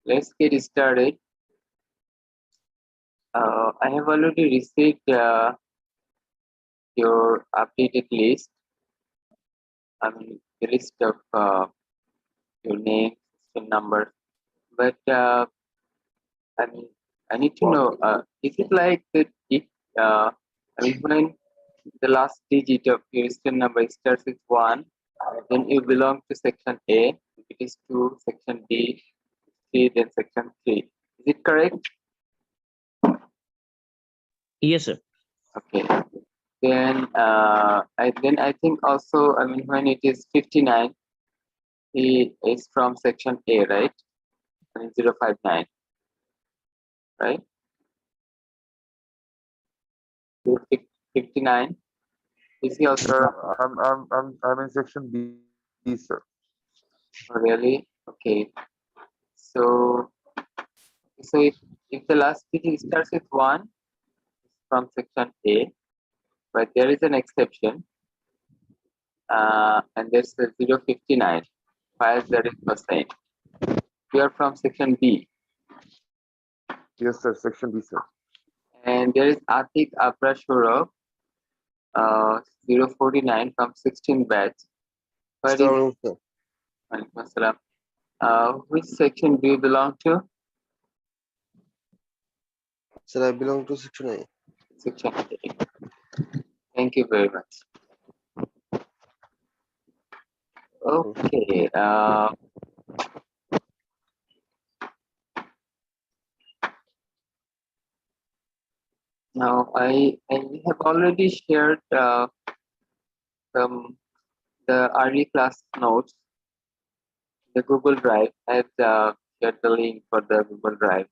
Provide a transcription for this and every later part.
Let's get started. I have already received your updated list. The list of your name, phone number. But I need to know, is it like that if, when the last digit of your SIN number starts with 1, then you belong to section A. If it is 2, section B, 3, then section 3. Is it correct? Yes, sir. Okay. Then I think also, when it is 59, he is from section A, right? 059, right? 59. Is he also I'm in section B, sir. really? Okay. So if the last digit starts with 1, it's from section A, but there is an exception, and there's the 059. 50%. We are from section B. Yes, sir. Section B, sir. And there is Atik Abrashurov, 049 from 16 batch. What is, which section do you belong to? Sir, I belong to section A. Section A. Thank you very much. Okay. Now I have already shared the early class notes, the Google Drive. I have shared the link for the Google Drive,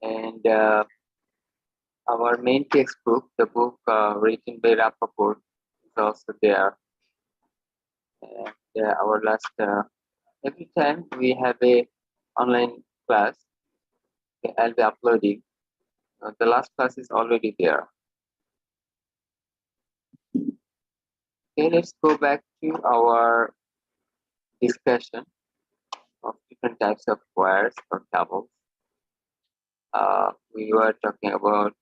and our main textbook, the book written by Rappaport, is also there. And our last every time we have a online class, I'll be uploading. The last class is already there. Okay, let's go back to our discussion of different types of wires or cables. We were talking about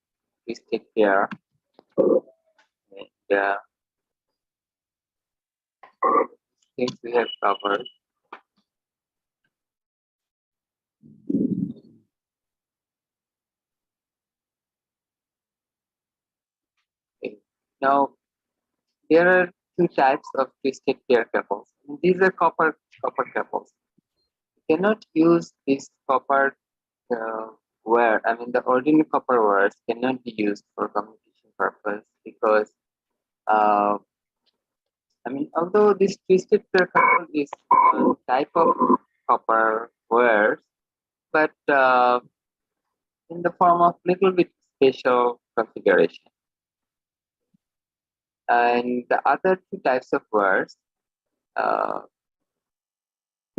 twisted pair, and things we have covered. Okay. Now there are two types of twisted pair cables. These are copper cables. You cannot use this copper wire. The ordinary copper wires cannot be used for communication purpose because although this twisted pair cable is a type of copper wires, but in the form of little bit special configuration. And the other two types of wires, 2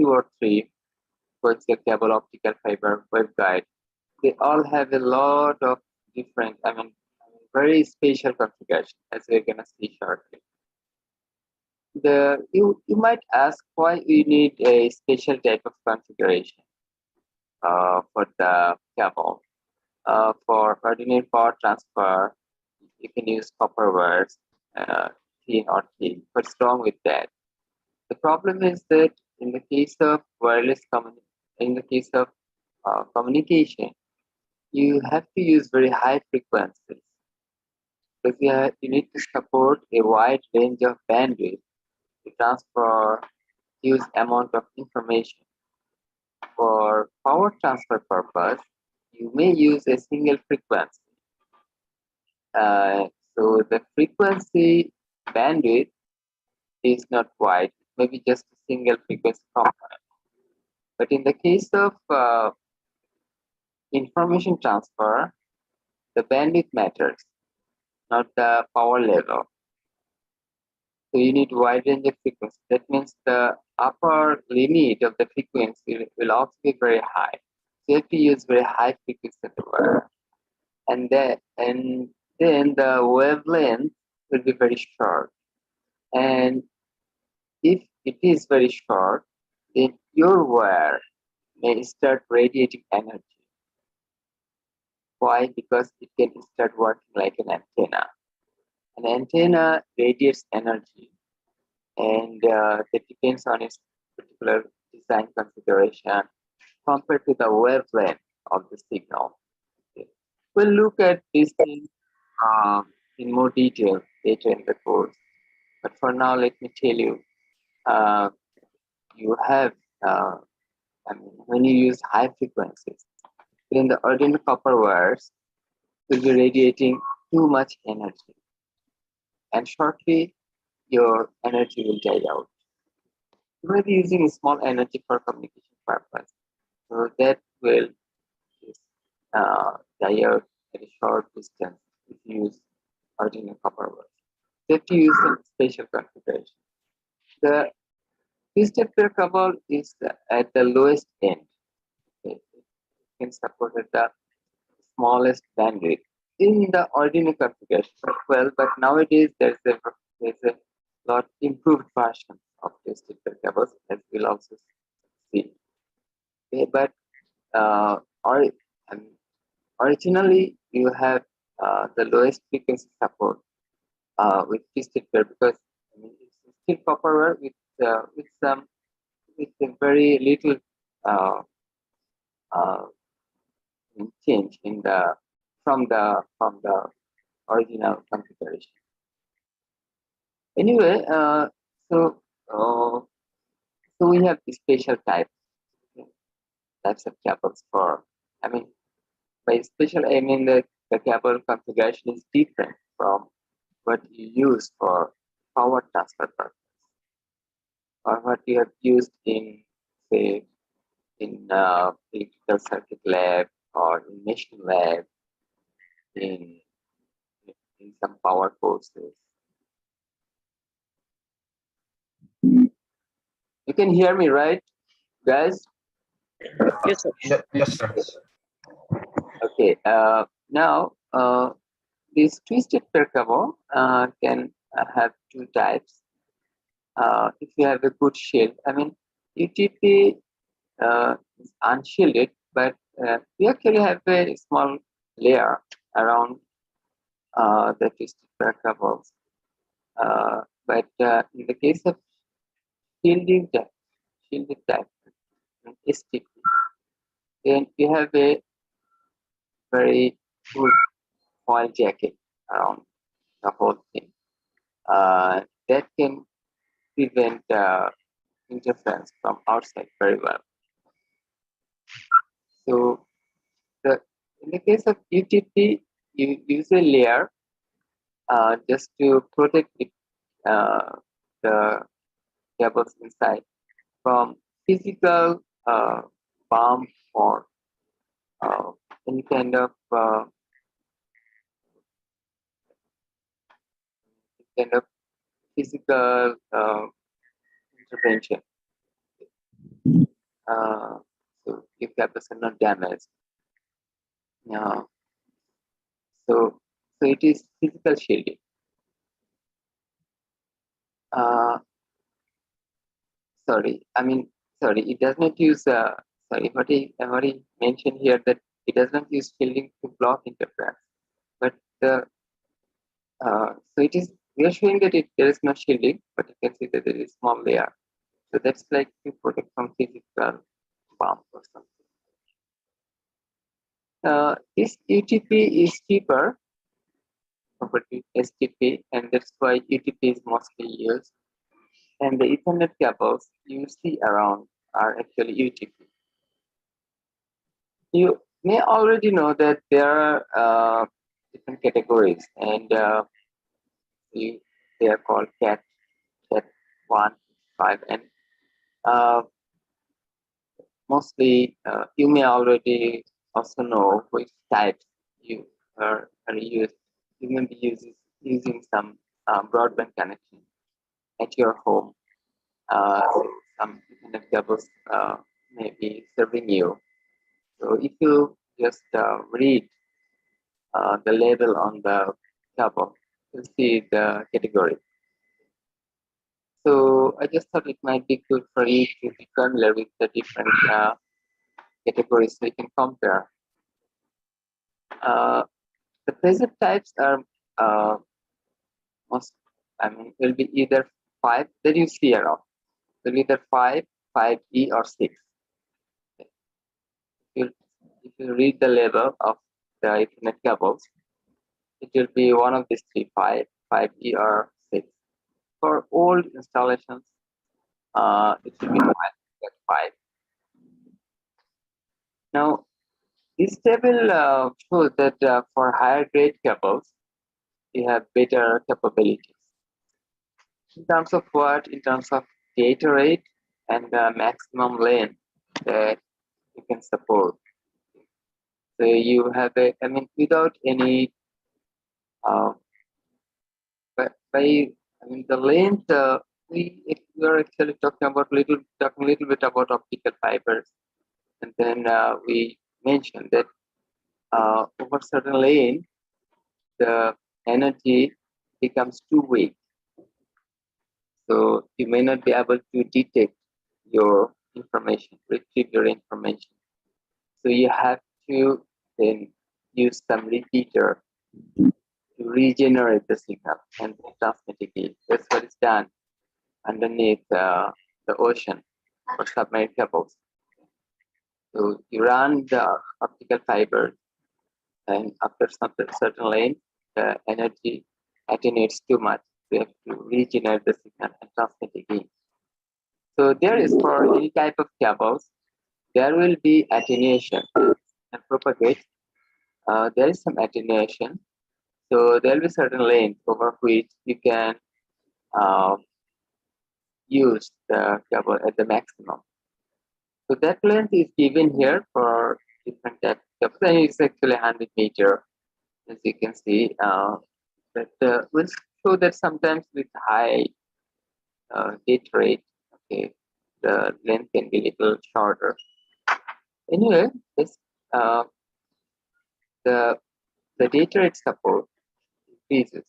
or 3, coaxial cable, optical fiber, waveguide, they all have a lot of different, very special configuration, as we're gonna see shortly. You might ask why we need a special type of configuration for the cable. For ordinary power transfer, you can use copper wires, thin or thin. What's wrong with that? The problem is that in the case of communication, you have to use very high frequencies because you need to support a wide range of bandwidth to transfer huge amount of information. For power transfer purpose, you may use a single frequency. So the frequency bandwidth is not wide, maybe just a single frequency component. But in the case of information transfer, the bandwidth matters, not the power level. So you need wide range of frequency. That means the upper limit of the frequency will also be very high. So you have to use very high frequency wire. And then the wavelength will be very short. And if it is very short, then your wire may start radiating energy. Why? Because it can start working like an antenna. An antenna radiates energy, and that depends on its particular design configuration compared to the wavelength of the signal. Okay. We'll look at this thing in more detail later in the course. But for now, let me tell you, you have, when you use high frequencies, then the ordinary copper wires will be radiating too much energy. And shortly, your energy will die out. You may be using small energy for communication purpose. So that will die out at a short distance if you use ordinary copper wires. You have to use some special configuration. The twisted pair cable is at the lowest end. Okay. It can support at the smallest bandwidth in the ordinary configuration as well, but nowadays there's a lot improved version of twisted pair cables, as we'll also see. Okay, but or, originally you have the lowest frequency support with twisted pair, because it's still copper wire with a very little uh, uh, change in the from the original configuration. Anyway, uh, so we have special types of cables for. I mean, by special I mean the cable configuration is different from what you use for power transfer purpose, or what you have used in, say, in electrical circuit lab, or in machine lab, in in some power courses. You can hear me, right, guys? Yes, sir. Yes, sir. Okay. Now, this twisted pair cable can have two types. If you have a good shield, I mean, UTP is unshielded, but we actually have a small layer around the twisted pair cables. But in the case of shielded type, STP, then you have a very good foil jacket around the whole thing. That can prevent interference from outside very well. So in the case of UTP, you use a layer just to protect the cables inside from physical bump or any kind of physical intervention. So if cables are not damaged. Yeah. So it is physical shielding. Sorry, it does not use. What I mentioned here, that it does not use shielding to block interference, but so it is. We are showing that there is no shielding, but you can see that there is small layer. So that's like to protect from physical bump or something. This UTP is cheaper compared to STP, and that's why UTP is mostly used. And the Ethernet cables you see around are actually UTP. You may already know that there are different categories, and they are called Cat 1, 5, and mostly you may already also know which types you are used. You may be using some broadband connection at your home. Some Ethernet cables may be serving you. So if you just read the label on the cable, you'll see the category. So I just thought it might be good for you to be familiar with the different categories so you can compare. The pressure types are most, will be either 5 that you see around. Will be either 5, 5E or 6. If you read the label of the Ethernet cables, it will be one of these three, 5, 5E or 6. For old installations, it should be 5. Now, this table shows that for higher grade cables, we have better capabilities. In terms of what? In terms of data rate and the maximum length that you can support. So you have without any, the length, we are actually talking a little bit about optical fibers. And then we mentioned that over certain lane, the energy becomes too weak. So you may not be able to detect your information, retrieve your information. So you have to then use some repeater to regenerate the signal and transmit it again. That's what is done underneath the ocean for submarine cables. So you run the optical fiber, and after some certain length, the energy attenuates too much. You have to regenerate the signal and transmit again. So there is, for any type of cables, there will be attenuation and propagate. There is some attenuation. So there will be certain length over which you can use the cable at the maximum. So that length is given here for different types of cables, and it's actually 100 meter, as you can see. But we'll show that sometimes with high data rate, okay, the length can be a little shorter. Anyway, this the data rate support increases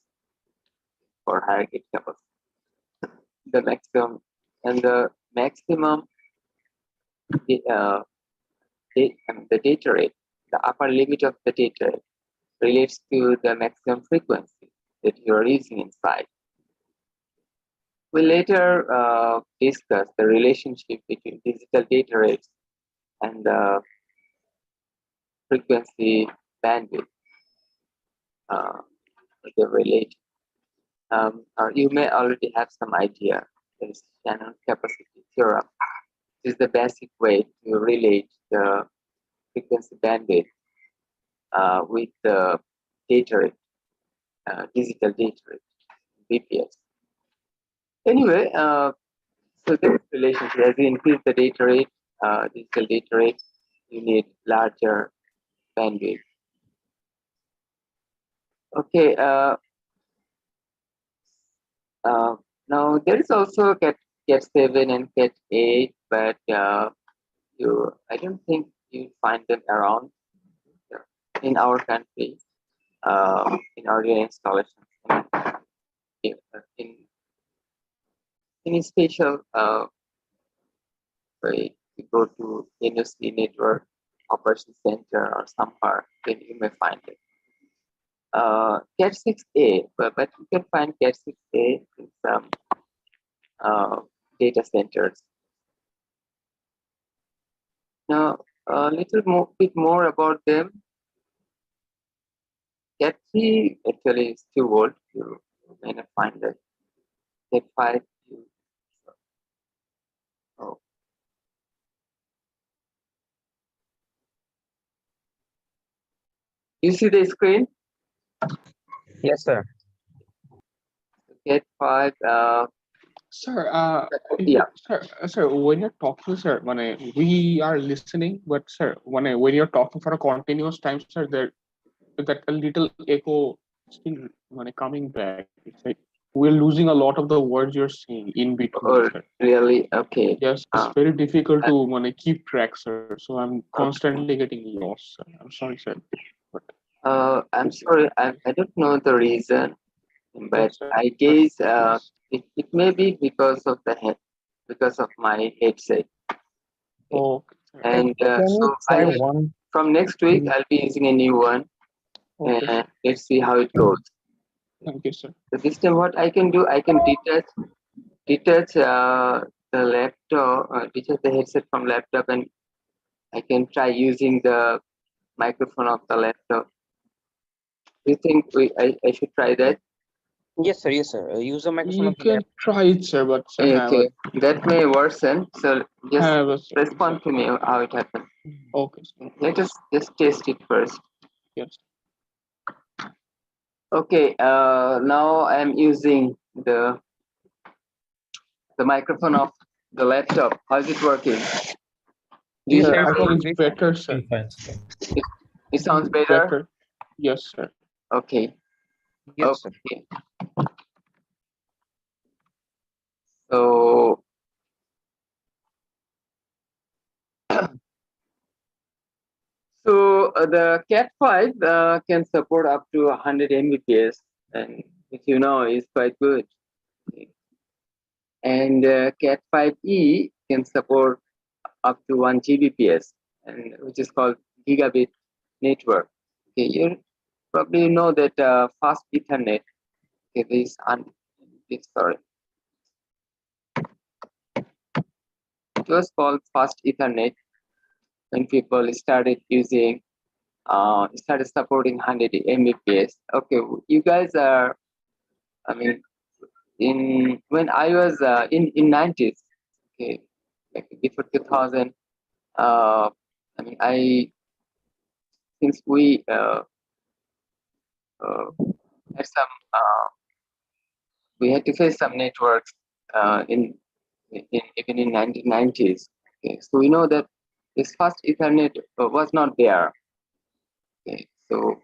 for higher gate cables. The maximum the data rate, the upper limit of the data rate relates to the maximum frequency that you are using inside. We'll later discuss the relationship between digital data rates and the frequency bandwidth. The relation. You may already have some idea. There is Shannon capacity theorem. This is the basic way to relate the frequency bandwidth with the data rate, digital data rate, BPS. Anyway, so this relationship, as you increase the data rate, digital data rate, you need larger bandwidth. Okay. Now there is also Cat 7 and Cat 8, but I don't think you find them around in our country, in audio installations. In a special way, you go to NOC network operation center or somewhere, then you may find it. Cat 6A, but you can find Cat 6A in some data centers. Now, a little bit more about them. Cat 3 actually is too old. You may not find it. Cat 5. Oh. You see the screen? Yes, sir. Cat 5. Sir, Yeah. sir, when you're talking, sir, we are listening, but sir, when you're talking for a continuous time, sir, that a little echo still coming back. It's like we're losing a lot of the words you're saying in between, Oh, sir. really? Okay. Yes, it's very difficult to keep track, sir. So I'm constantly getting lost, sir. I'm sorry, sir. But I'm sorry. I don't know the reason, but yes, sir. I guess it may be because of my headset. Okay. And Can so you try I one? from next week I'll be using a new one. Okay, sir. Let's see how it goes. Thank you, sir. So this time what I can do, I can detach the laptop, detach the headset from laptop, and I can try using the microphone of the laptop. Do you think I should try that? Yes, sir. Yes, sir. Use the microphone You of the can lab. try it, sir, but sir, have Okay, that may worsen. So just have a sir. respond to me how it happened. Okay, sir. Let us just test it first. Yes. Okay, now I'm using the microphone of the laptop. How is it working? Do you Yes, Yeah, sir. hear It's I me? think working it's very fine. better, sir. Fine, sir. It sounds better. Yes, sir. Okay. Yes, sir. Okay. So the Cat 5 can support up to 100 Mbps, and if you know, is quite good. And Cat 5e can support up to 1 Gbps, and which is called gigabit network. Okay, you probably know that fast Ethernet. Okay, sorry, it was called fast Ethernet when people started using started supporting 100 Mbps. Okay, you guys are, I mean, in when I was in 90s, okay, like before 2000, I mean, since we uh, had some, we had to face some networks even in 1990s. Okay, so we know that this fast Ethernet was not there. Okay, so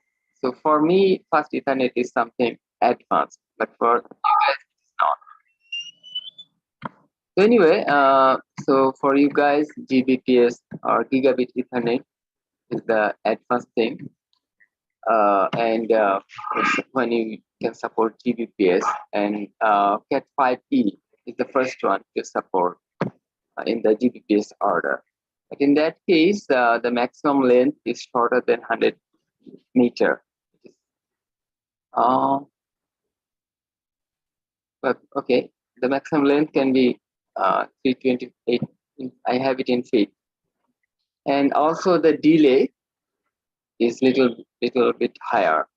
for me, fast Ethernet is something advanced, but for you guys, it's not. So anyway, so for you guys, GBPS or gigabit Ethernet is the advanced thing, and when you can support GBPS, and Cat5e is the first one to support in the GBPS order. But in that case, the maximum length is shorter than 100 meter. Uh, but okay, the maximum length can be 328. I have it in feet, and also the delay is little bit higher.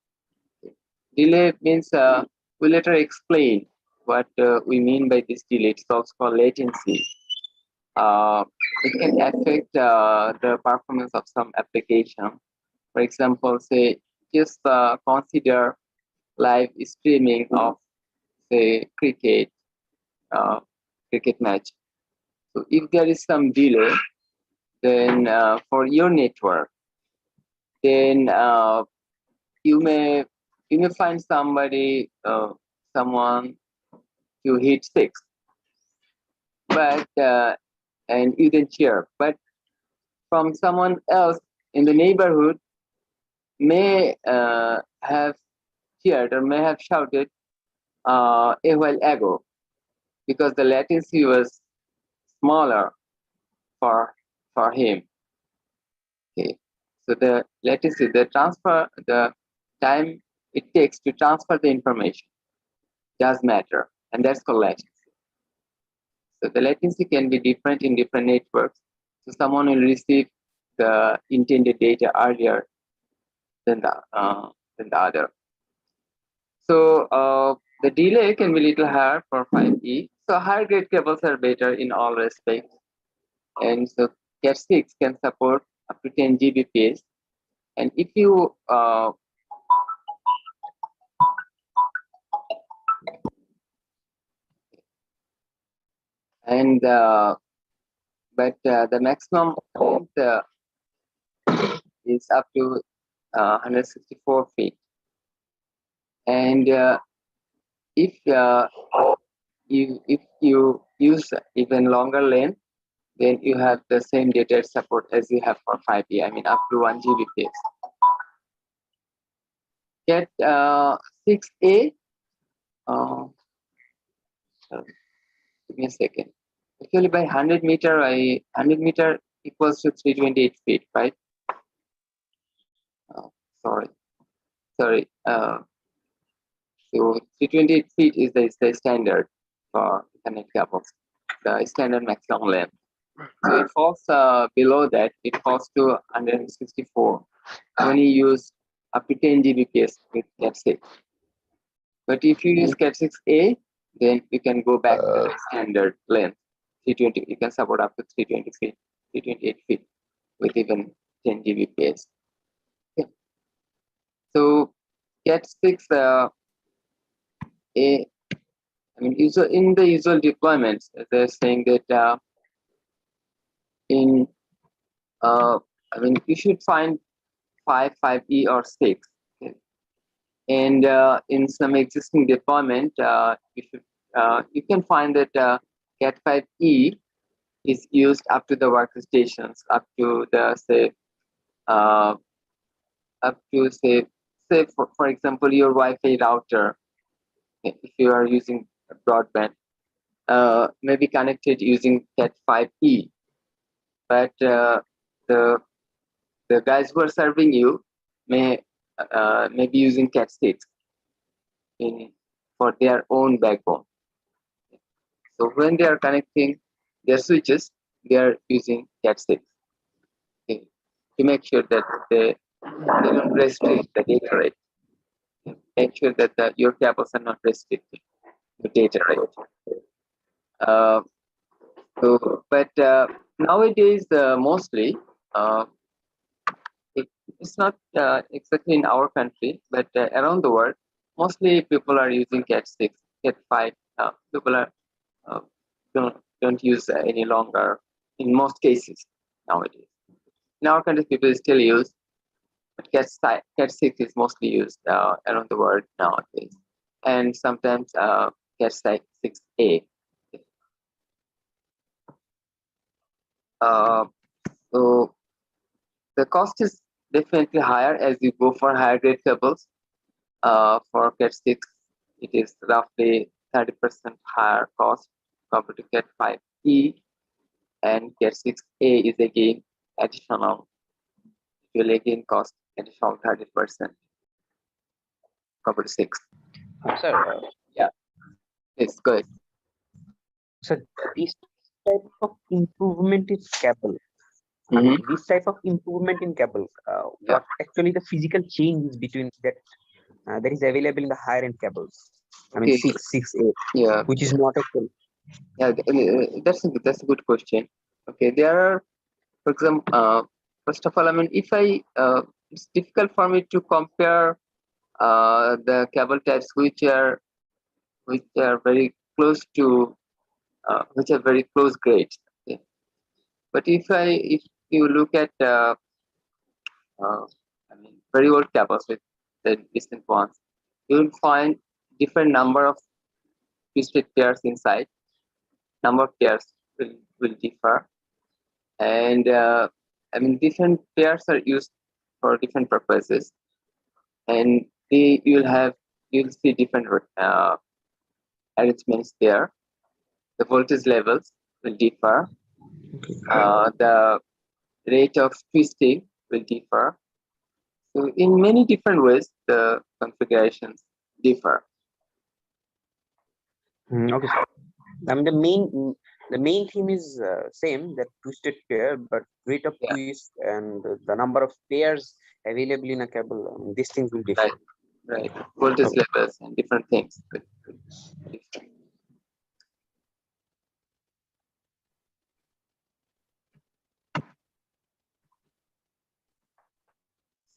Delay means we'll later explain what we mean by this delay. It's also called latency. It can affect the performance of some application. For example, say just consider live streaming of say cricket match. So if there is some delay, then for your network, then you may find someone to hit six, but and you then cheer, but from someone else in the neighborhood may have cheered or may have shouted a while ago because the latency was smaller for him. Okay, so the latency, the time it takes to transfer the information does matter, and that's called latency. So the latency can be different in different networks. So someone will receive the intended data earlier than the other. So the delay can be little higher for 5E. So higher grade cables are better in all respects. And so Cat6 can support up to 10 Gbps. And if you the maximum length is up to 164 feet. And if you use even longer length, then you have the same data support as you have for 5E. I mean, up to 1 Gbps. Cat 6A. Give me a second. Actually, by 100 meter equals to 328 feet, right? Oh, sorry. So 328 feet is the standard for Ethernet cables, the standard maximum length. So it falls below that, it falls to 164 when you use up to 10 Gbps with Cat6. But if you use Cat6a, then you can go back to the standard length, 320. You can support up to 320 feet, 328 feet with even 10 Gbps. Okay. So Cat6 in the usual deployments, they're saying that you should find 5E or 6. Okay. And in some existing deployment, you can find that Cat5e is used up to the workstations, up to the for example your Wi-Fi router. If you are using broadband, may be connected using Cat5e, but the guys who are serving you may be using Cat6 for their own backbone. So when they are connecting their switches, they are using Cat6 to make sure that they don't restrict the data rate. Make sure that your cables are not restricted the data rate. But nowadays, mostly, it's not exactly in our country, but around the world, mostly people are using Cat6, Cat5. People are don't use any longer in most cases nowadays. In our country, people still use, but Cat6 is mostly used around the world nowadays, and sometimes Cat6a. So the cost is definitely higher as you go for higher grade cables. For Cat6, it is roughly 30% higher cost compared to Cat5e, and Cat6a is again additional. It will again cost additional 30% compared to 6. Sir, It's good. so this type of improvement in cable, this type of improvement in cable, what actually the physical change between that that is available in the higher end cables? I mean, Okay. 6, 8, Yeah. which is not actual. Yeah, that's a good question. Okay, there are, for example, first of all, I mean, it's difficult for me to compare the cable types which are very close to which are very close grades. Okay? But if you look at very old cables with the recent ones, you will find different number of twisted pairs inside. Number of pairs will differ, and different pairs are used for different purposes, and you'll see different arrangements there. The voltage levels will differ. The rate of twisting will differ. So in many different ways, the configurations differ. Okay, sir. I mean, the main theme is same, that twisted pair, but rate of Yeah. twist and the number of pairs available in a cable, these things will differ. Right. Voltage levels and different things. Different.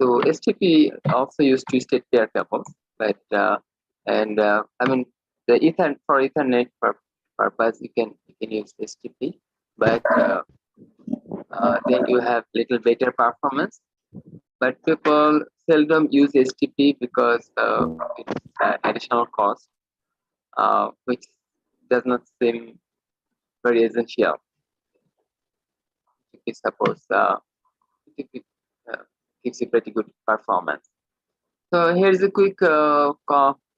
So STP also use twisted pair cables, but the Ethernet purpose you can use STP, but then you have little better performance. But people seldom use STP because it's additional cost, which does not seem very essential. If suppose it gives you pretty good performance. So here's a quick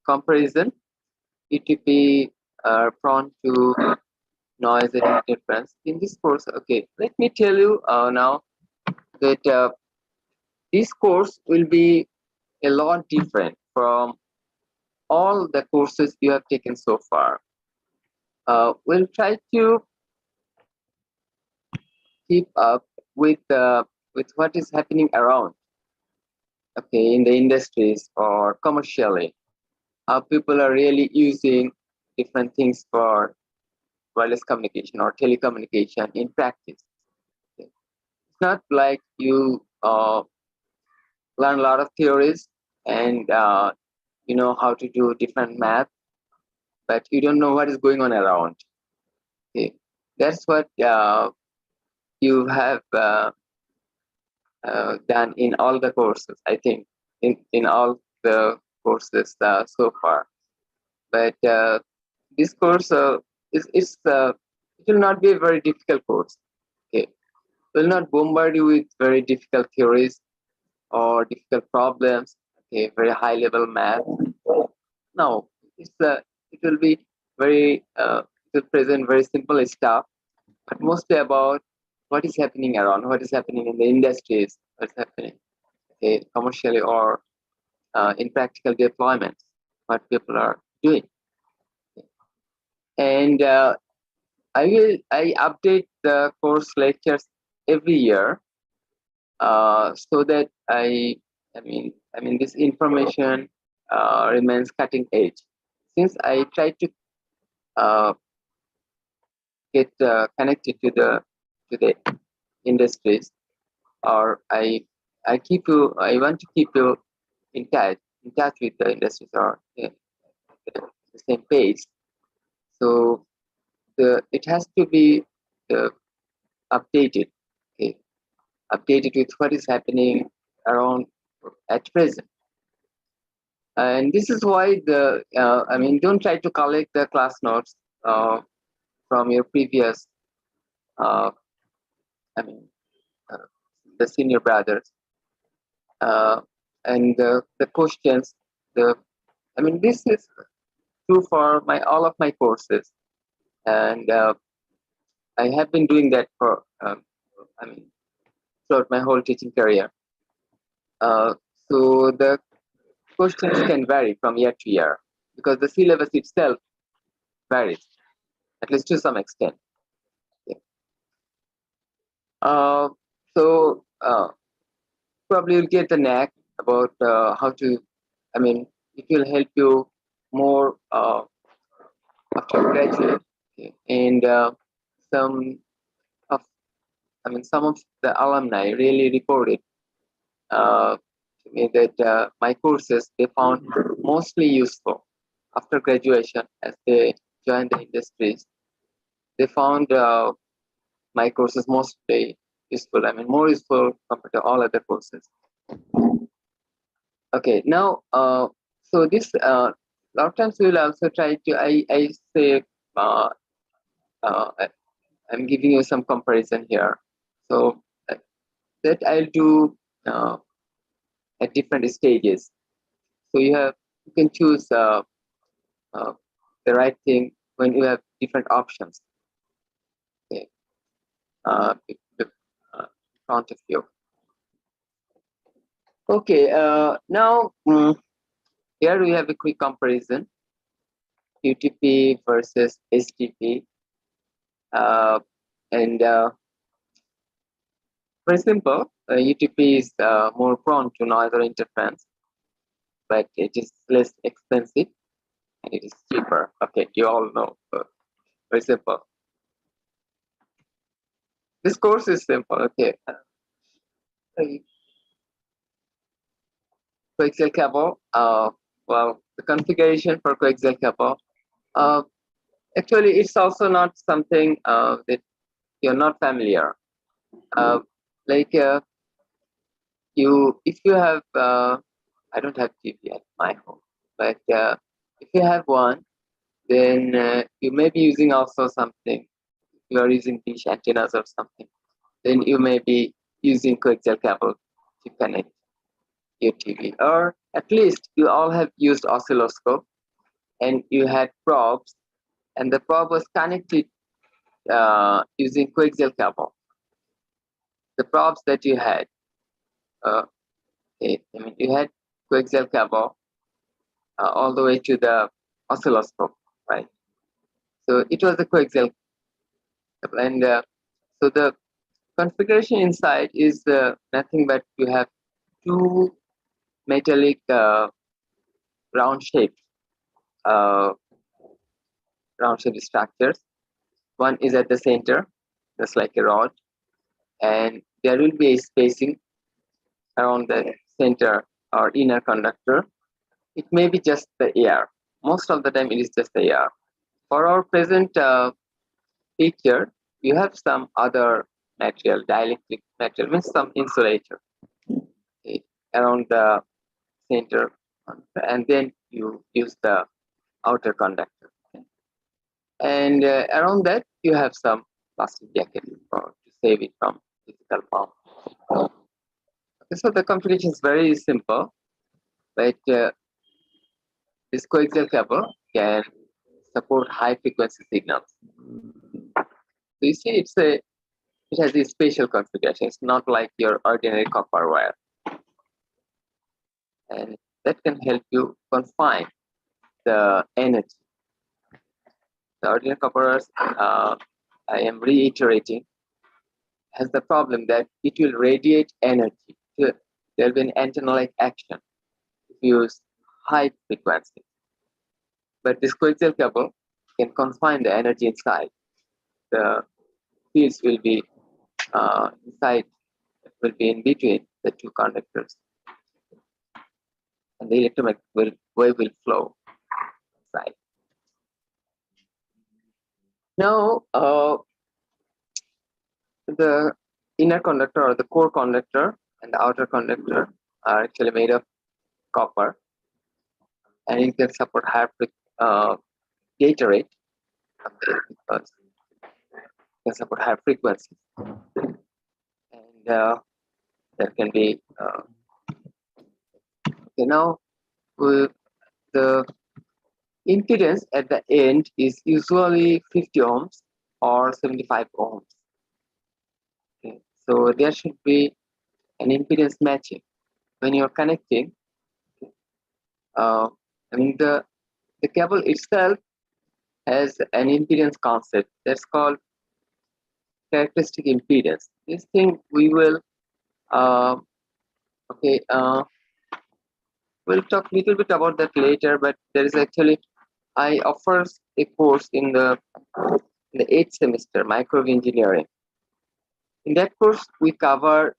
comparison. UTP are prone to noise and interference. In this course, okay, let me tell you now that this course will be a lot different from all the courses you have taken so far. We'll try to keep up with what is happening around, okay, in the industries or commercially. How people are really using different things for wireless communication or telecommunication in practice. Okay. It's not like you learn a lot of theories and you know how to do different math, but you don't know what is going on around. Okay. That's what you have done in all the courses, I think, in all the courses so far. But this course it will not be a very difficult course. Okay, it will not bombard you with very difficult theories or difficult problems. Okay, very high level math. No, it will be it will present very simple stuff, but mostly about what is happening around, what is happening in the industries, what's happening, okay, commercially or in practical deployments, what people are doing. And I update the course lectures every year so that I mean this information remains cutting edge. Since I try to uh, get connected to the industries, or I want to keep you in touch with the industries or the same pace. So it has to be uh, updated, okay, updated with what is happening around at present. And this is why don't try to collect the class notes from your previous, uh, I mean, uh, the senior brothers, and the questions. This is true for all of my courses, and I have been doing that for, throughout my whole teaching career. So the questions can vary from year to year because the syllabus itself varies, at least to some extent. Yeah. So probably you'll get the knack about how to, it will help you more after graduate. Okay. And some of, some of the alumni really reported to me that my courses they found mostly useful after graduation as they joined the industries. They found my courses mostly useful. More useful compared to all other courses. Okay, now, so this, a lot of times we'll also try to, I say, uh, I'm giving you some comparison here. So that I'll do at different stages. So you can choose uh, the right thing when you have different options. Okay, in front of you. Okay, now here we have a quick comparison: UTP versus STP, and very simple. UTP is more prone to noise or interference, but it is less expensive and it is cheaper. Okay, you all know. Very simple. This course is simple. Okay. Coaxial cable. Well, the configuration for coaxial cable. Actually, it's also not something that you're not familiar. Like if you have, I don't have TV at my home, but if you have one, then you may be using also something. You are using dish antennas or something. Then you may be using coaxial cable to connect your TV, or at least you all have used oscilloscope and you had probes, and the probe was connected using coaxial cable. The probes that you had, you had coaxial cable all the way to the oscilloscope, right? So it was a coaxial cable, and so the configuration inside is nothing but you have two metallic round-shaped structures. One is at the center, just like a rod, and there will be a spacing around the center or inner conductor. It may be just the air. Most of the time, it is just the air. For our present picture, you have some other material, dielectric material, means some insulator around the center, and then you use the outer conductor. And around that, you have some plastic jacket to save it from physical harm. Okay, so the configuration is very simple, but this coaxial cable can support high frequency signals. So you see, it has a special configuration. It's not like your ordinary copper wire, and that can help you confine the energy. The ordinary copper wires, I am reiterating, has the problem that it will radiate energy. So there will be an antenna-like action if you use high frequency. But this coaxial cable can confine the energy inside. The fields will be inside, will be in between the two conductors, and the electromagnetic wave will flow inside. Now, the inner conductor or the core conductor and the outer conductor are actually made of copper, and it can support higher data rate because it can support higher frequencies, and there can be now the impedance at the end is usually 50 ohms or 75 ohms. Okay. So there should be an impedance matching when you're connecting. The cable itself has an impedance concept that's called characteristic impedance. This thing we will we'll talk a little bit about that later, but there is actually, I offer a course in the 8th semester, microwave engineering. In that course, we cover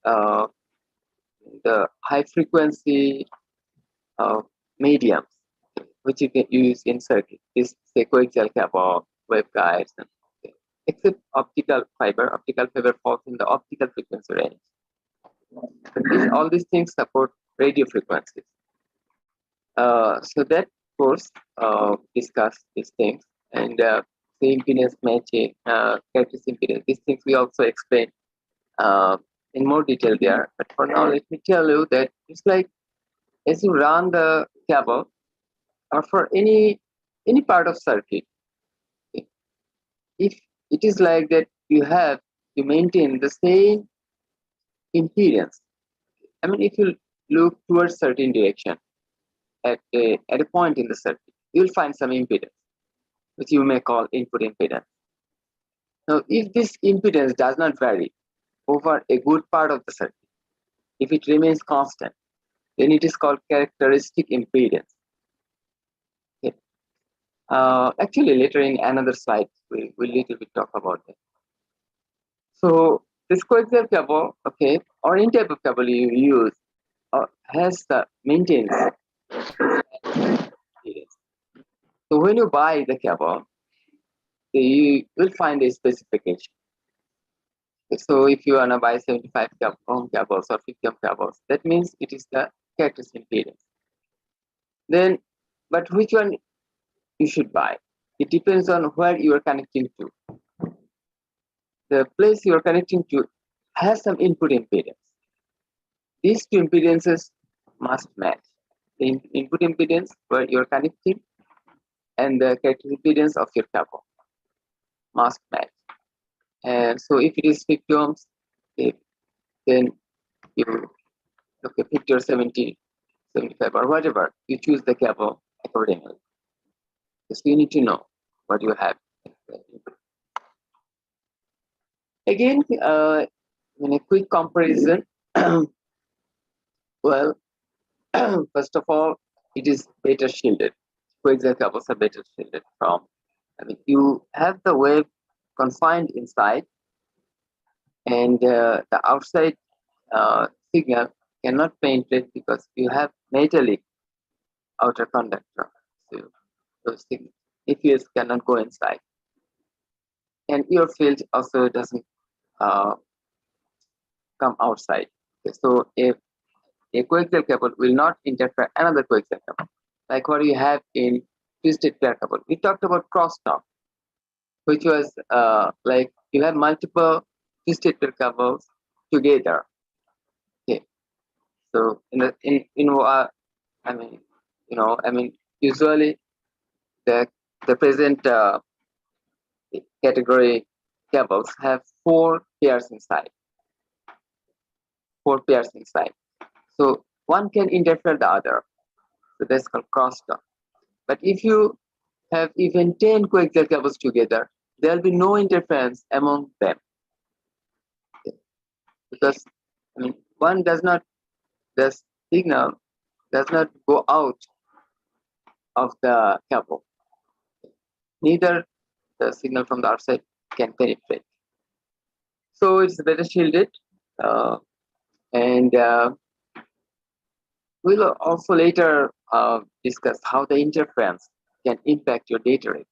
the high frequency mediums which you can use in circuit. This say coaxial cable, waveguides, and except optical fiber. Optical fiber falls in the optical frequency range. But all these things support radio frequencies. So that course discuss these things, and the impedance matching, characteristic impedance. These things we also explain in more detail there. But for now, let me tell you that it's like as you run the cable, or for any part of circuit, if it is like that, you maintain the same impedance. I mean, if you look towards certain direction at a point in the circuit, you will find some impedance, which you may call input impedance. Now, if this impedance does not vary over a good part of the circuit, if it remains constant, then it is called characteristic impedance. Okay. Actually, later in another slide, we'll little bit talk about that. So this coaxial cable, okay, or any type of cable you use, maintains. So when you buy the cable, you will find a specification. So if you wanna buy 75 ohm cables or 50 ohm cables, that means it is the characteristic impedance. Then, but which one you should buy? It depends on where you are connecting to. The place you are connecting to has some input impedance. These two impedances must match. The input impedance where you are connecting and the characteristic impedance of your cable. must match. And so if it is 50 ohms, then you look at 50 or 70, 75 or whatever, you choose the cable accordingly. So you need to know what you have. Again, in a quick comparison, well, first of all, it is better shielded. Coaxial cables are better shielded from. You have the wave confined inside, and the outside signal cannot penetrate because you have metallic outer conductor. So those APS cannot go inside, and your field also doesn't come outside. Okay, so if a coaxial cable will not interfere another coaxial cable, like what you have in twisted pair cable. We talked about crosstalk, which was like you have multiple twisted pair cables together. Okay, so usually the present category cables have 4 pairs inside. 4 pairs inside. So one can interfere the other. So that's called crosstalk. But if you have even 10 coaxial cables together, there will be no interference among them. Because one does not, the signal does not go out of the cable. Neither the signal from the outside can penetrate. So it's better shielded. And we'll also later discuss how the interference can impact your data rate.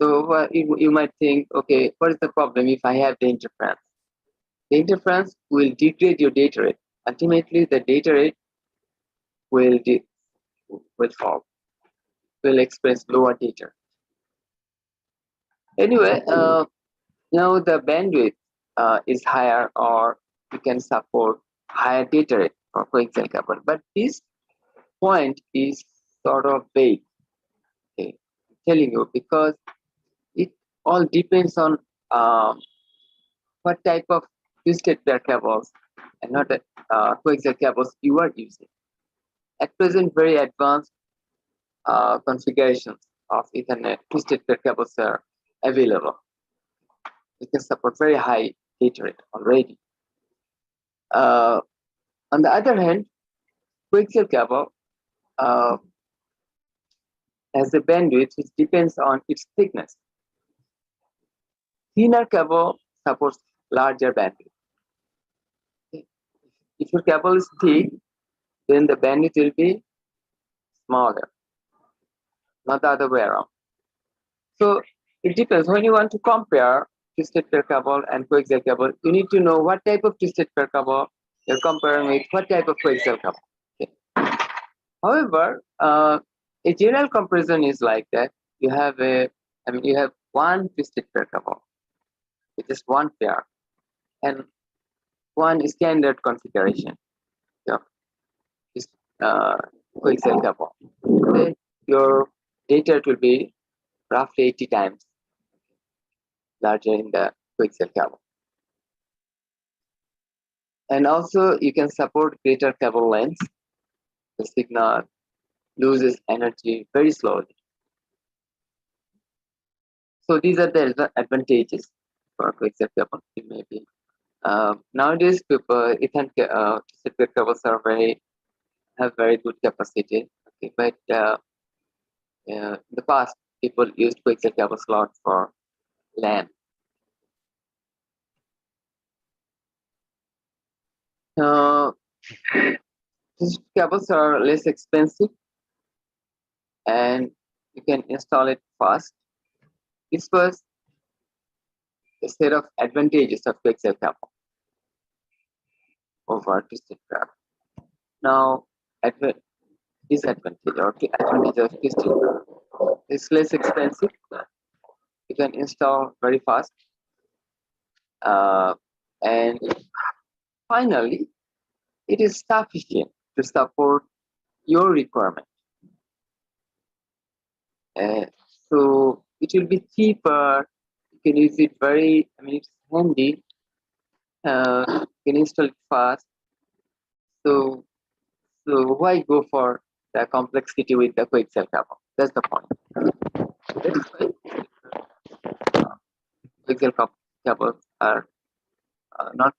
So you might think, okay, what is the problem if I have the interference? The interference will degrade your data rate. Ultimately, the data rate will fall, will experience lower data. Anyway, now the bandwidth is higher, or you can support higher data rate for coaxial cable. But this point is sort of vague. Okay, I'm telling you, because it all depends on what type of twisted pair cables and not coaxial cables you are using. At present, very advanced configurations of Ethernet twisted pair cables are available. It can support very high data rate already. On the other hand, coaxial cable has a bandwidth which depends on its thickness. Thinner cable supports larger bandwidth. If your cable is thick, then the bandwidth will be smaller, not the other way around. So it depends. When you want to compare twisted pair cable and coaxial cable, you need to know what type of twisted pair cable you're comparing with what type of coaxial cable. Okay. However, a general comparison is like that. You have one twisted pair cable with just one pair and one standard configuration. So this coaxial cable. Then your data will be roughly 80 times larger in the coaxial cable. And also you can support greater cable length. The signal loses energy very slowly. So these are the advantages for coaxial cable. Maybe nowadays people Ethernet cables have very good capacity. Okay, but in the past people used coaxial cables a lot for LAN. These cables are less expensive and you can install it fast. This was a set of advantages of coaxial cable over twisted pair. Now, disadvantage or advantage of twisted pair. It's less expensive. You can install very fast. And finally, it is sufficient to support your requirement. So it will be cheaper. You can use it very, it's handy. You can install it fast. So, why go for the complexity with the coaxial cable? That's the point. That's why coaxial cables are not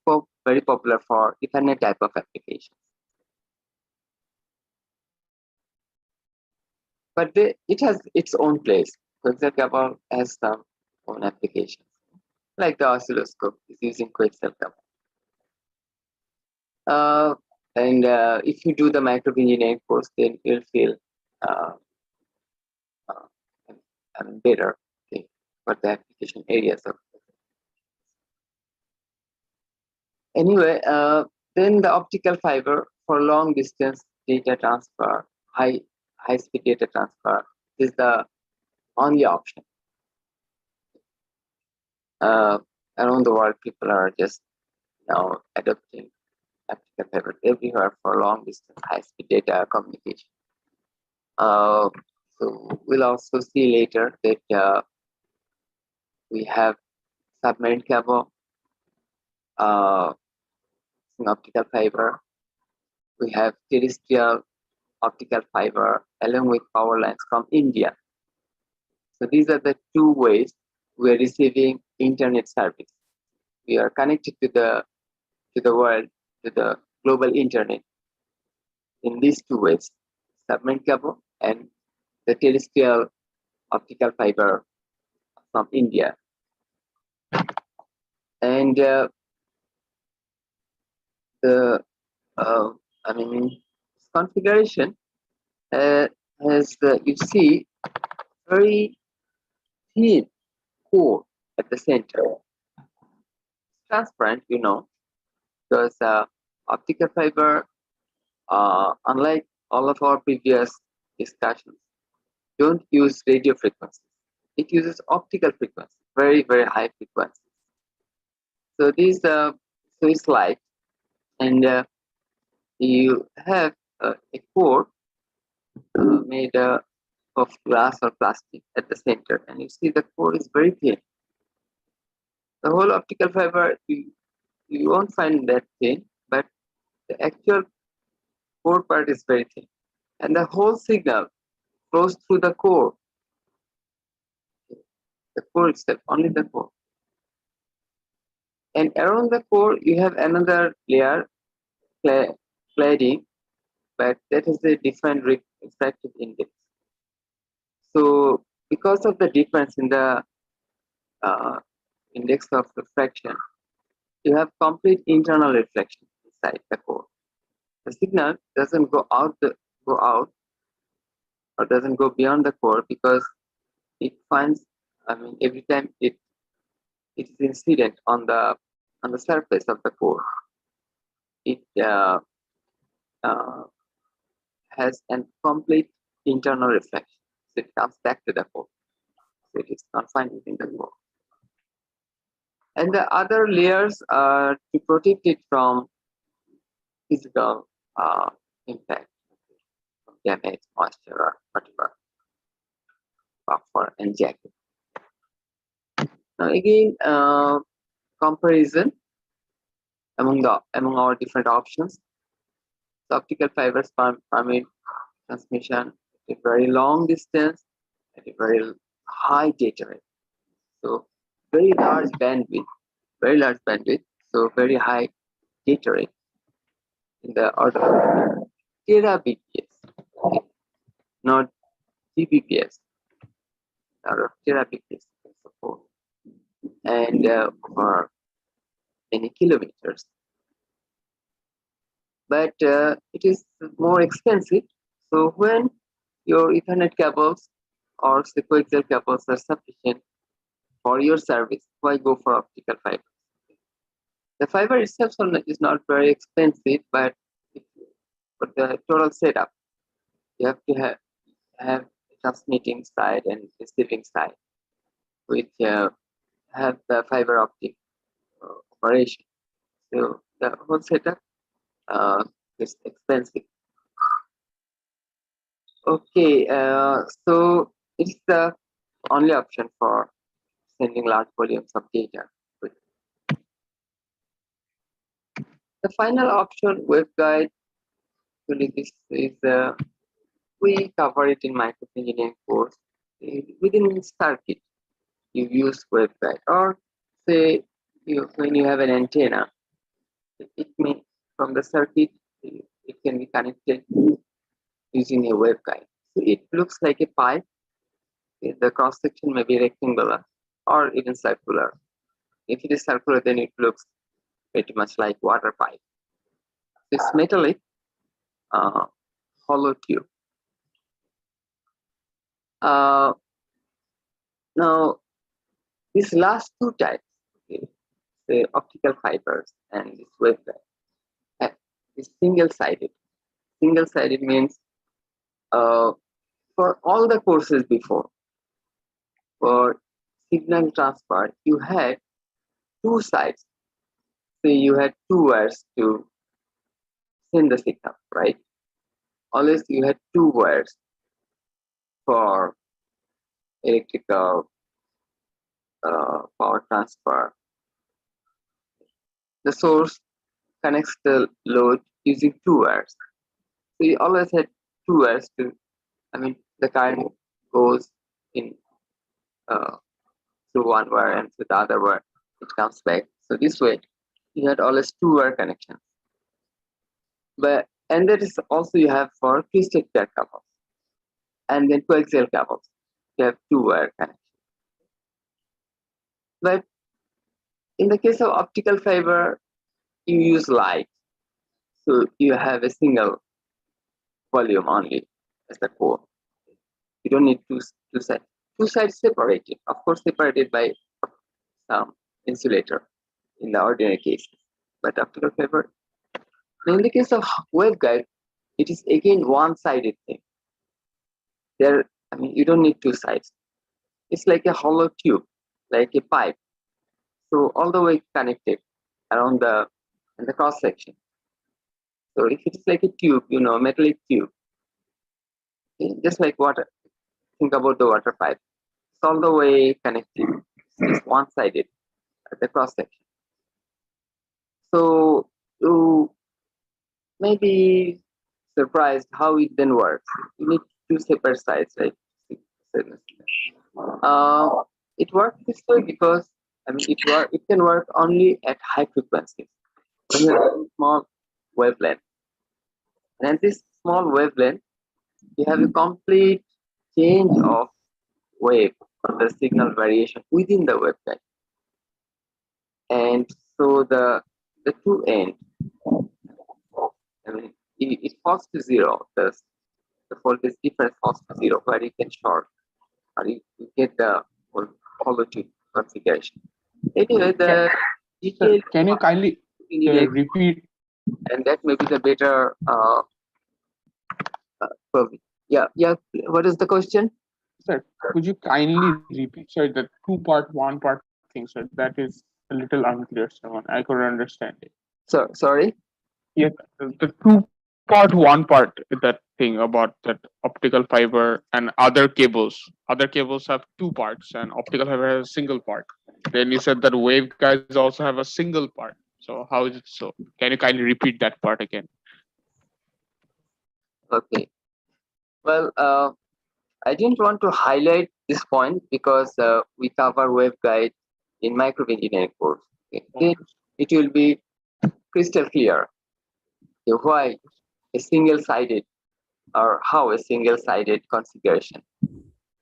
very popular for Ethernet type of applications. But it has its own place. Coaxial cable has some own applications, like the oscilloscope is using coaxial cable. And if you do the micro engineering course, then you'll feel uh, better, okay, for the application areas of. Anyway, then the optical fiber for long distance data transfer, high speed data transfer is the only option. Around the world, people are just now adopting optical fiber everywhere for long distance high speed data communication. So we'll also see later that we have submarine cable, optical fiber. We have terrestrial optical fiber along with power lines from India. So these are the two ways we are receiving internet service. We are connected to the world, to the global internet in these two ways: submarine cable and the terrestrial optical fiber from India. And the configuration has you see very thin core at the center. It's transparent, because optical fiber, unlike all of our previous discussions, don't use radio frequencies. It uses optical frequencies, very, very high frequencies. So these so it's light, and you have a core made of glass or plastic at the center, and you see the core is very thin. The whole optical fiber, you won't find that thin, but the actual core part is very thin, and the whole signal flows through the core. The core itself, only the core. And around the core, you have another layer, cladding, but that is a different refractive index. So because of the difference in the index of refraction, you have complete internal reflection inside the core. The signal doesn't go out or doesn't go beyond the core because it finds, every time it is incident on the surface of the core, it has a complete internal reflection. So it comes back to the core. So it is confined within the core. And the other layers are to protect it from physical impact, from damage, moisture, or whatever, buffer and jacket. Now again, comparison among our different options. The optical fibers permit transmission at a very long distance at a very high data rate. So very large bandwidth, so very high data rate in the order of terabps, okay, not Gbps, order of terabps support, and over many kilometers. But it is more expensive. So when your Ethernet cables or coaxial cables are sufficient for your service, why go for optical fiber? The fiber itself is not very expensive, but for the total setup, you have to have transmitting side and receiving side, which have the fiber optic operation. So the whole setup is expensive. Okay, so it's the only option for sending large volumes of data. The final option, waveguide, actually this is we cover it in micro engineering course. Within circuit, you use waveguide, or say when you have an antenna, it may from the circuit it can be connected using a waveguide. So it looks like a pipe. The cross section may be rectangular or even circular. If it is circular, then it looks pretty much like water pipe. It's metallic, hollow tube. Now, these last two types, okay, the optical fibers and this waveguide, is single-sided. Single-sided means for all the courses before, for signal transfer, you had two sides. So you had two wires to send the signal, right? Always you had two wires for electrical power transfer. The source connects the load using two wires. So you always had two wires to, the current goes in through one wire and through the other wire, it comes back. So this way, you had always two wire connections. And that is also you have for twisted pair cables. And then coaxial cables, you have two wire connections. But in the case of optical fiber, you use light. So you have a single volume only as the core. You don't need two sides. Two sides separated, of course, separated by some insulator in the ordinary case. But optical fiber, in the case of waveguide, it is again one-sided thing. You don't need two sides. It's like a hollow tube, like a pipe. So all the way connected around in the cross section. So if it's like a tube, metallic tube, just like water, think about the water pipe. It's all the way connected. It's one-sided at the cross section. So you may be surprised how it then works. You need two separate sides, right? It works this way because it can work only at high frequencies. When you have a small wavelength, and this small wavelength, you have a complete change of wave or the signal variation within the waveguide. And so the two end, it falls to zero. The voltage difference falls to zero, where you can short or you get the hollow tube configuration. Anyway, the detail. Can you kindly repeat? And that may be the better. Yeah. What is the question? Sir, could you kindly repeat, sir, the two-part, one-part thing, sir? That is a little unclear, sir. I couldn't understand it. Sorry. Yeah, the two-part, one-part, that thing about that optical fiber and other cables. Other cables have two parts, and optical fiber has a single part. Then you said that waveguides also have a single part. So how is it so? Can you kindly repeat that part again? Okay. Well, I didn't want to highlight this point because we cover waveguide in microwave engineering course. Okay. It will be crystal clear why a single-sided or how a single-sided configuration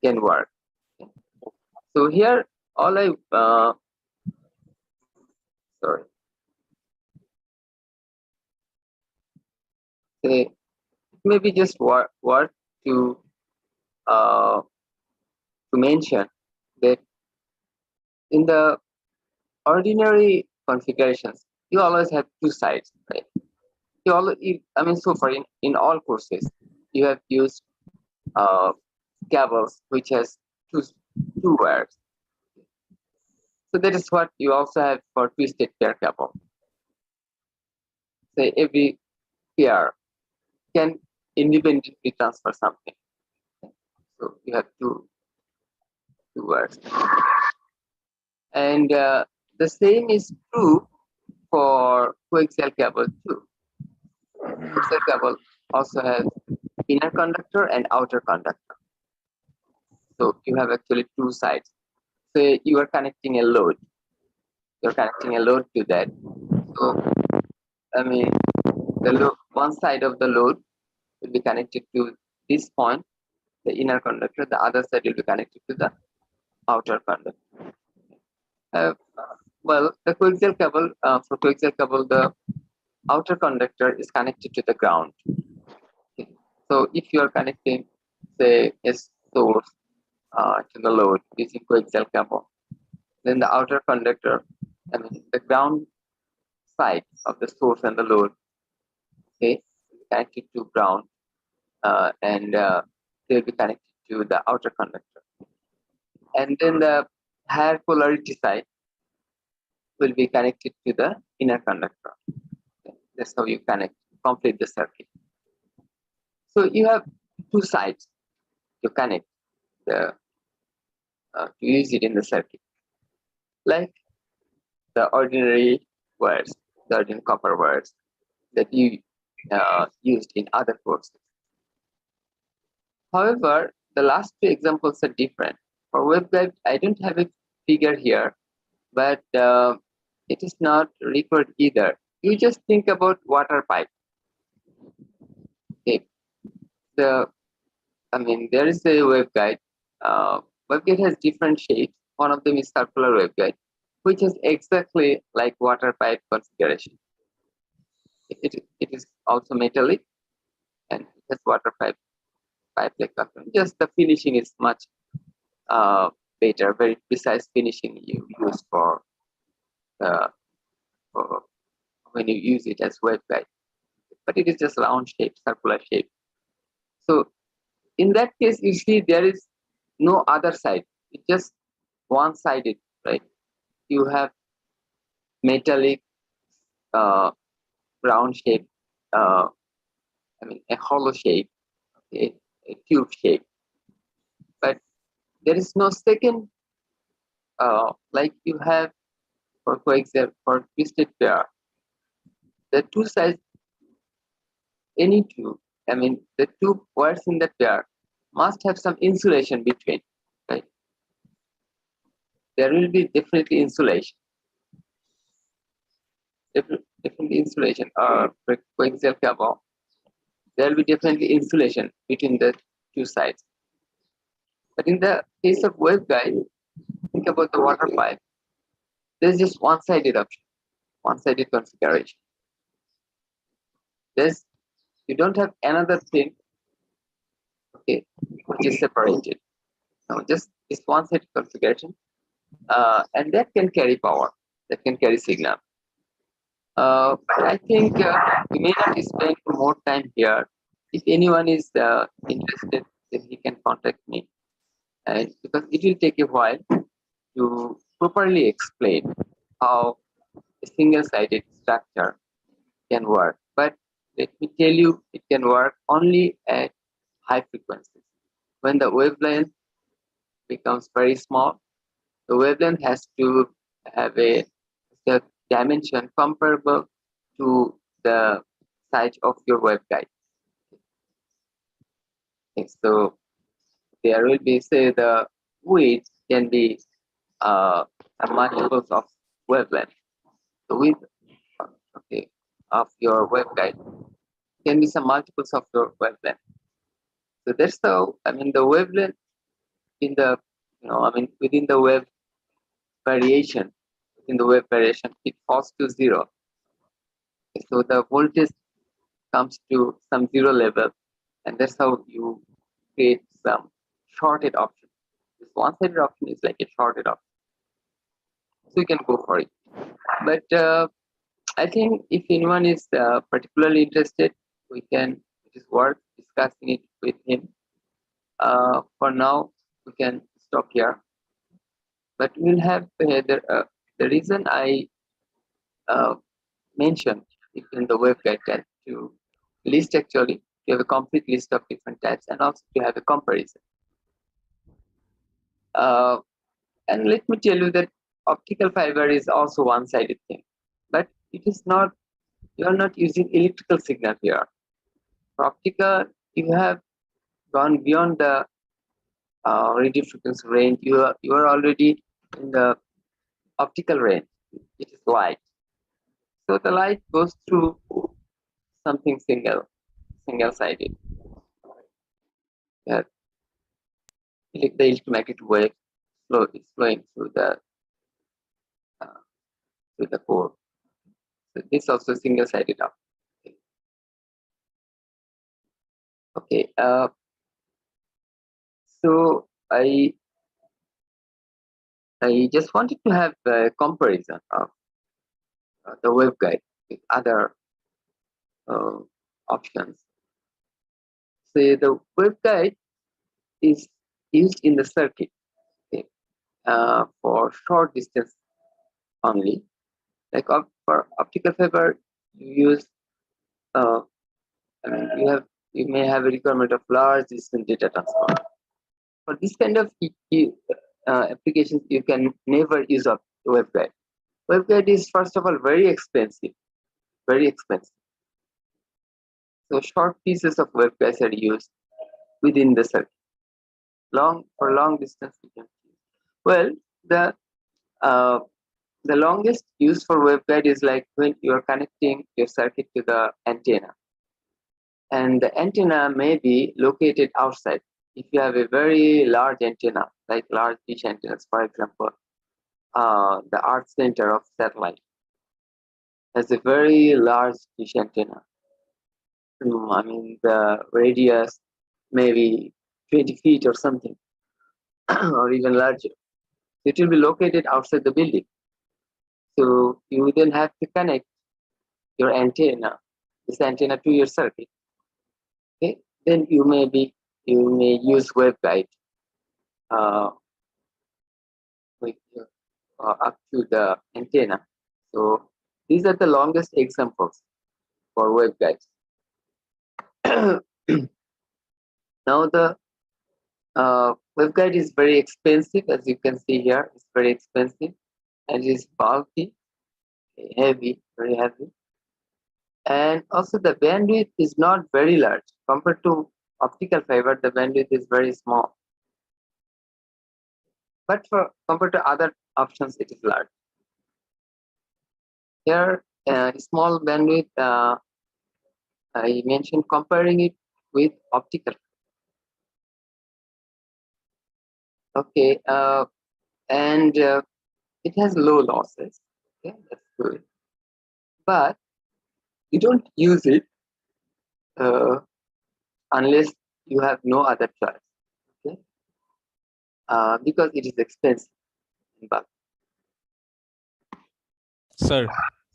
can work. So here, say maybe just worth to mention that in the ordinary configurations, you always have two sides, right? So far in all courses, you have used cables which has two wires. So that is what you also have for twisted pair cable. Say every pair can independently transfer something. So you have two two wires. And the same is true for coaxial cable too. Coaxial cable also has inner conductor and outer conductor. So you have actually two sides. So you are connecting a load. You're connecting a load to that. So I mean, one side of the load will be connected to this point, the inner conductor. The other side will be connected to the outer conductor. Well, the coaxial cable, for coaxial cable, the outer conductor is connected to the ground. Okay. So if you are connecting, say, a source to the load using coaxial cable, then the outer conductor, I mean, the ground side of the source and the load, okay, connected to ground, and they will be connected to the outer conductor. And then the higher polarity side will be connected to the inner conductor. Okay. That's how you complete the circuit. So you have two sides to connect the to use it in the circuit, like the ordinary wires, the ordinary copper wires that you used in other courses. However, the last two examples are different. For waveguide, I don't have a figure here, but it is not required either. You just think about water pipe. Okay. I mean, there is a waveguide. Waveguide has different shapes. One of them is circular waveguide, which is exactly like water pipe configuration. It is also metallic and it has water pipe like configuration. Just the finishing is much better, very precise finishing you use for when you use it as waveguide. But it is just round shape, circular shape. So in that case, you see there is no other side. It's just one-sided, right? You have metallic round shape, I mean a hollow shape, okay, a tube shape. But there is no second, like you have for coaxial, for twisted pair. The two sides, any two, I mean the two wires in the pair must have some insulation between, right? There will be definitely insulation. Definitely insulation for coaxial cable. There will be definitely insulation between the two sides. But in the case of waveguide, think about the water pipe. There's just one-sided option, one-sided configuration. You don't have another thing, okay, which is separated. No, just this one-sided configuration, and that can carry power, that can carry signal. But I think we may not spend more time here. If anyone is interested, then he can contact me, and because it will take a while to properly explain how a single-sided structure can work. But let me tell you, it can work only at high frequencies. When the wavelength becomes very small, the wavelength has to have a dimension comparable to the size of your waveguide. Okay, so there will be, say, the width can be a multiples of wavelength. The width, okay, of your waveguide can be some multiples of your wavelength. So that's how, I mean, the wavelength in the, within the wave variation, it falls to zero. So the voltage comes to some zero level, and that's how you create some shorted option. This one-sided option is like a shorted option. So you can go for it. But I think if anyone is particularly interested, it is worth discussing it with him. For now, we can stop here. But we'll have the reason I mentioned it in the waveguide test to list actually to have a complete list of different types and also to have a comparison. And let me tell you that optical fiber is also one-sided thing, but it is not. You are not using electrical signal here. For optical, you have gone beyond the radio frequency range. You are already in the optical range. It is light. So the light goes through something single-sided. Yeah, the electromagnetic wave is flowing through the core. So this also single-sided up. Okay. So I just wanted to have a comparison of the waveguide with other options. Say the waveguide is used in the circuit, okay, for short distance only. Like for optical fiber, you use I mean you may have a requirement of large distance data transfer. For this kind of applications, you can never use a waveguide. Waveguide is first of all very expensive, very expensive. So short pieces of waveguides are used within the circuit. For long distance, you can use. Well, the longest use for waveguide is like when you are connecting your circuit to the antenna, and the antenna may be located outside. If you have a very large antenna, like large dish antennas, for example, the Earth Center of satellite has a very large dish antenna. I mean, the radius maybe 20 feet or something, or even larger. It will be located outside the building. So you then have to connect your antenna, this antenna to your circuit. Okay, then you may use waveguide with up to the antenna. So these are the longest examples for waveguides. Now the waveguide is very expensive, as you can see here. It's very expensive and it is bulky, heavy, very heavy. And also the bandwidth is not very large compared to optical fiber. The bandwidth is very small, but compared to other options, it is large. Here, small bandwidth. I mentioned comparing it with optical. Okay, and it has low losses. Okay, that's good. But you don't use it unless you have no other choice. Okay, because it is expensive in bulk. Sir,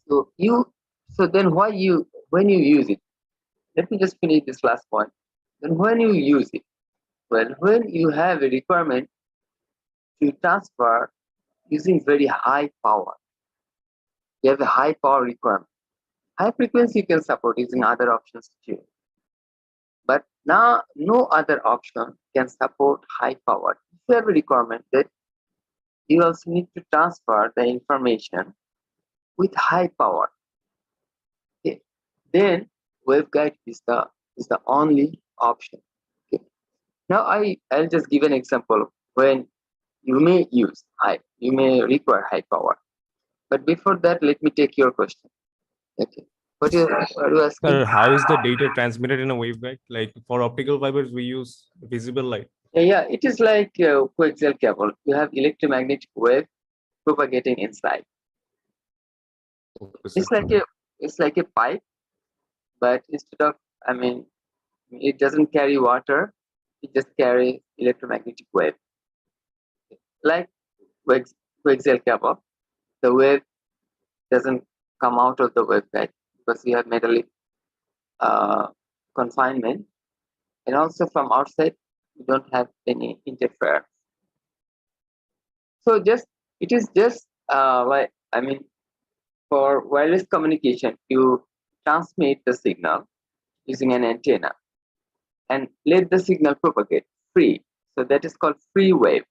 So then when you use it, let me just finish this last point. Then when you use it, well, when you have a requirement to transfer using very high power, you have a high power requirement. High frequency you can support using other options too. But now no other option can support high power. If you have a requirement that you also need to transfer the information with high power, okay, then waveguide is the only option. Okay. Now I'll just give an example when you may require high power. But before that, let me take your question. Okay. What are you asking? sir, how is the data transmitted in a waveguide? Like for optical fibers, we use visible light. Yeah, it is like a coaxial cable. You have electromagnetic wave propagating inside. Okay, sir. It's like a pipe, but instead of, it doesn't carry water. It just carries electromagnetic wave. Like coaxial cable, the wave doesn't come out of the waveguide because we have metallic confinement, and also from outside you don't have any interference. So it is just for wireless communication, you transmit the signal using an antenna and let the signal propagate free. So that is called free wave.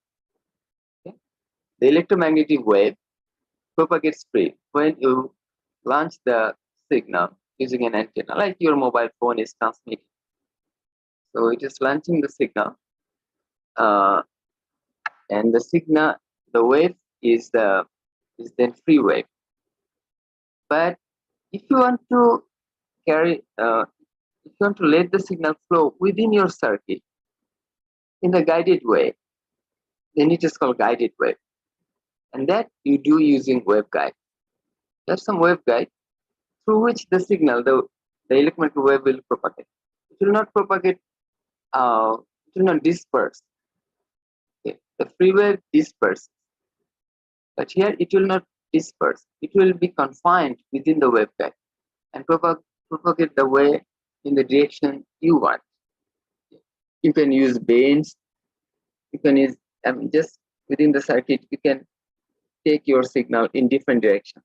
the electromagnetic wave propagates free when you launch the signal using an antenna, like your mobile phone is transmitting. So it is launching the signal, and the wave is then free wave. But if you want to if you want to let the signal flow within your circuit in the guided way, then it is called guided wave, and that you do using waveguide. There's some waveguide through which the signal, the electromagnetic wave will propagate. It will not propagate. It will not disperse. Okay. The free wave disperses, but here it will not disperse. It will be confined within the waveguide and propagate the wave in the direction you want. You can use bands. You can use just within the circuit. You can take your signal in different directions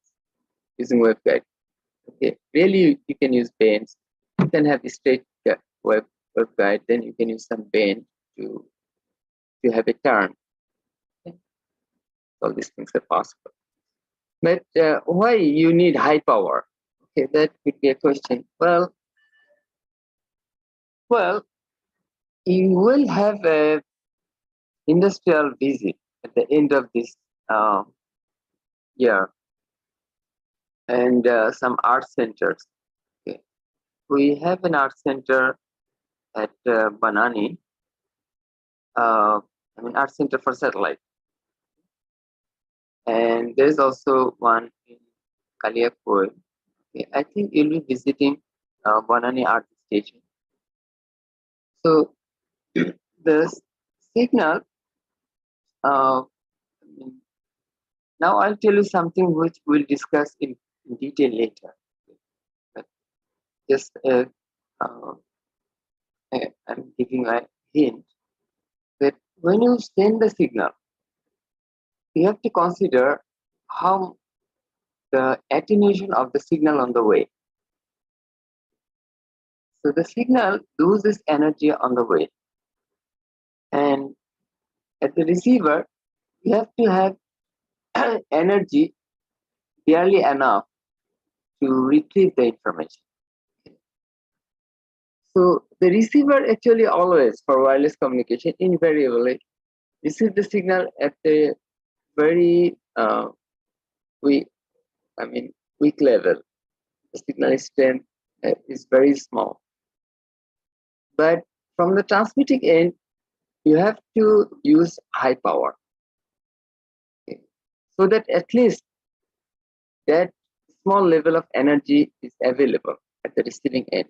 using waveguide. Okay, really you can use bands. You can have a straight waveguide. Then you can use some band to have a turn. Okay. All these things are possible. But why you need high power? Okay, that could be a question. Well, you will have a industrial visit at the end of this year, and some art centers. Okay. We have an art center at Banani, art center for satellite. And there's also one in Kaliapur. Okay. I think you'll be visiting Banani Art Station. So the signal, now I'll tell you something which we'll discuss in detail later. But just I'm giving a hint that when you send the signal, you have to consider how the attenuation of the signal on the way. So the signal loses energy on the way, and at the receiver, you have to have energy barely enough to retrieve the information. So the receiver actually always, for wireless communication, invariably receive the signal at a very weak level. The signal strength is very small. But from the transmitting end, you have to use high power. Okay. So that at least that small level of energy is available at the receiving end.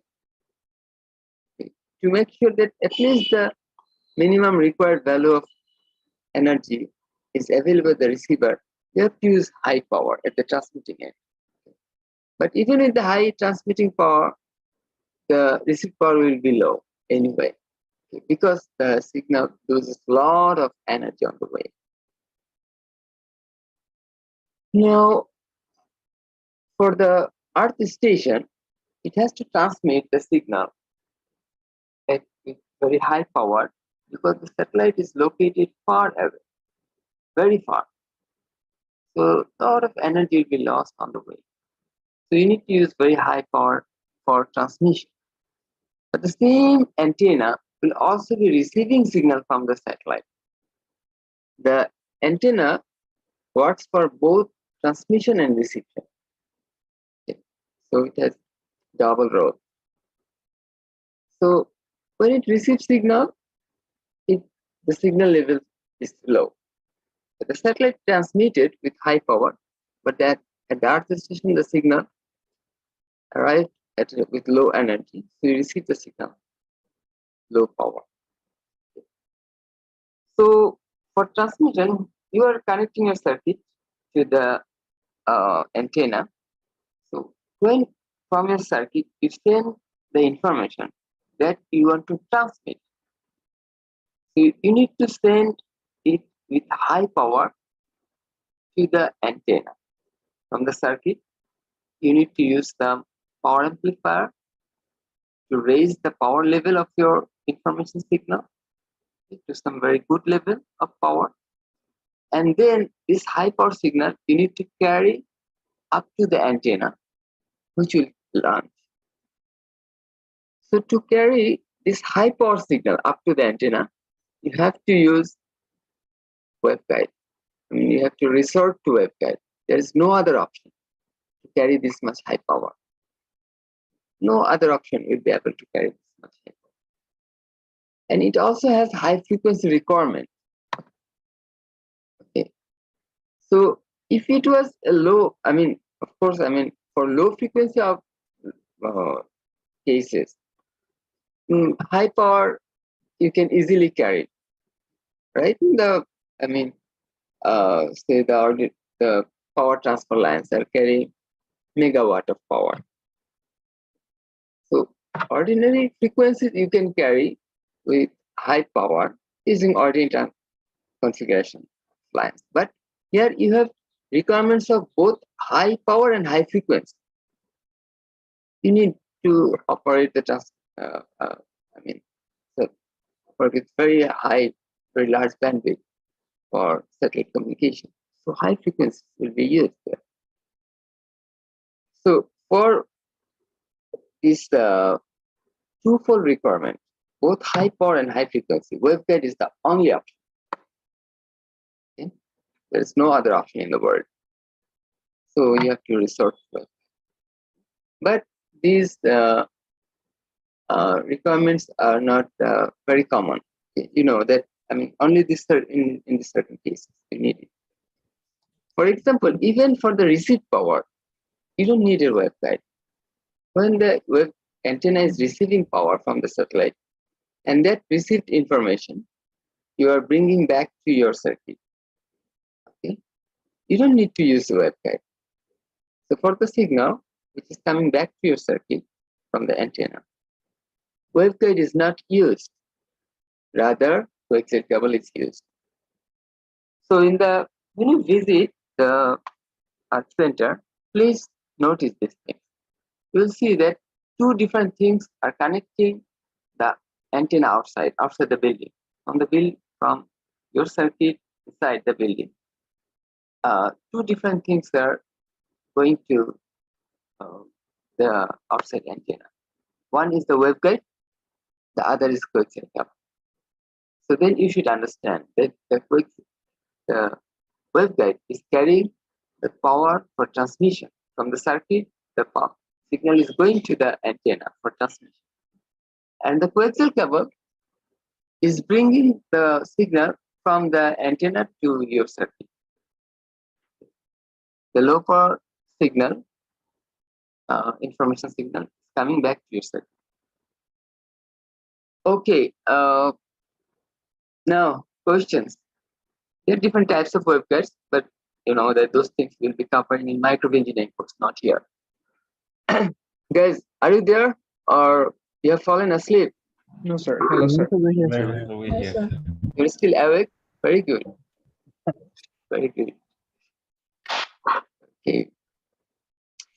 Okay. To make sure that at least the minimum required value of energy is available at the receiver, you have to use high power at the transmitting end. But even with the high transmitting power, the receive power will be low anyway, okay, because the signal loses a lot of energy on the way. Now, for the Earth station, it has to transmit the signal at very high power because the satellite is located far away, very far. So a lot of energy will be lost on the way. So you need to use very high power for transmission. But the same antenna will also be receiving signal from the satellite. The antenna works for both transmission and reception. Okay. So it has double role. So when it receives signal, the signal level is low. The satellite transmitted with high power, but that at the Earth station the signal arrived with low energy, so you receive the signal low power. So for transmission, you are connecting your circuit to the antenna. So when from your circuit you send the information that you want to transmit, so you need to send it with high power to the antenna. From the circuit, you need to use the power amplifier to raise the power level of your information signal to some very good level of power. And then this high power signal you need to carry up to the antenna, which will launch. So to carry this high power signal up to the antenna, you have to use waveguide. I mean, you have to resort to waveguide. There is no other option to carry this much high power. No other option will be able to carry this much high power. And it also has high frequency requirement. Okay. So if it was a low, I mean, of course, I mean, for low frequency of cases, high power you can easily carry, right? I mean, say the power transfer lines are carrying megawatt of power. So ordinary frequencies you can carry with high power using ordinary configuration lines. But here you have requirements of both high power and high frequency. You need to operate the work with very high, very large bandwidth for satellite communication. So high frequency will be used there. So for this twofold requirement, both high power and high frequency, waveguide is the only option. Okay? There is no other option in the world. So you have to resort to waveguide. But these requirements are not very common. You know that, I mean, only this in the certain cases you need it. For example, even for the receive power, you don't need a waveguide. When the wave antenna is receiving power from the satellite, and that received information you are bringing back to your circuit. Okay, you don't need to use the waveguide. So for the signal which is coming back to your circuit from the antenna, waveguide is not used. Rather, coaxial cable is used. So when you visit the Earth Center, please notice this thing. You will see that two different things are connecting the antenna outside the building, from your circuit inside the building. Two different things are going to the outside antenna. One is the waveguide, the other is coaxial cable. So then you should understand that the waveguide is carrying the power for transmission from the circuit. The power signal is going to the antenna for transmission, and the coaxial cable is bringing the signal from the antenna to your circuit. The low power signal, information signal, is coming back to your circuit. Okay. Now questions. There are different types of waveguides, but you know that those things will be covered in microwave engineering course, not here. Guys, are you there, or you have fallen asleep? No, sir. Hello, sir. You're still awake? Very good. Very good. Okay.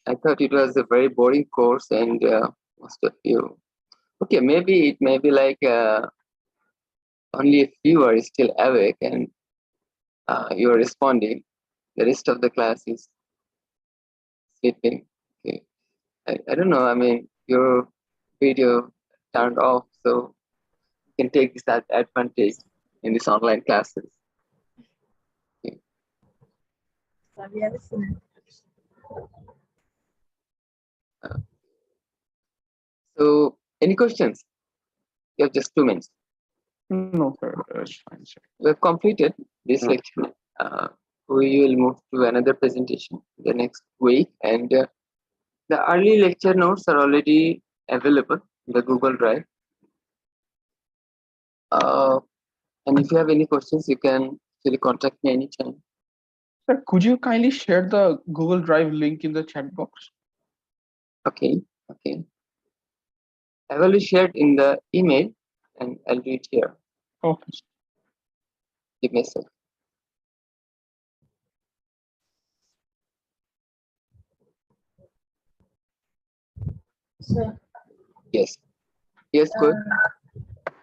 I thought it was a very boring course, and most of you. Okay, maybe it may be like only a few are still awake, and you are responding. The rest of the class is sleeping. Okay. I don't know. I mean, your video turned off, so you can take this advantage in these online classes. Okay. So, any questions? You have just 2 minutes. No, sir. That's fine, sir. We have completed this lecture. We will move to another presentation the next week, and the early lecture notes are already available in the Google Drive. And if you have any questions, you can actually contact me anytime. Sir, could you kindly share the Google Drive link in the chat box? Okay, okay. I will share it in the email, and I'll do it here. Okay. Give me a second. So, Yes. Yes, good.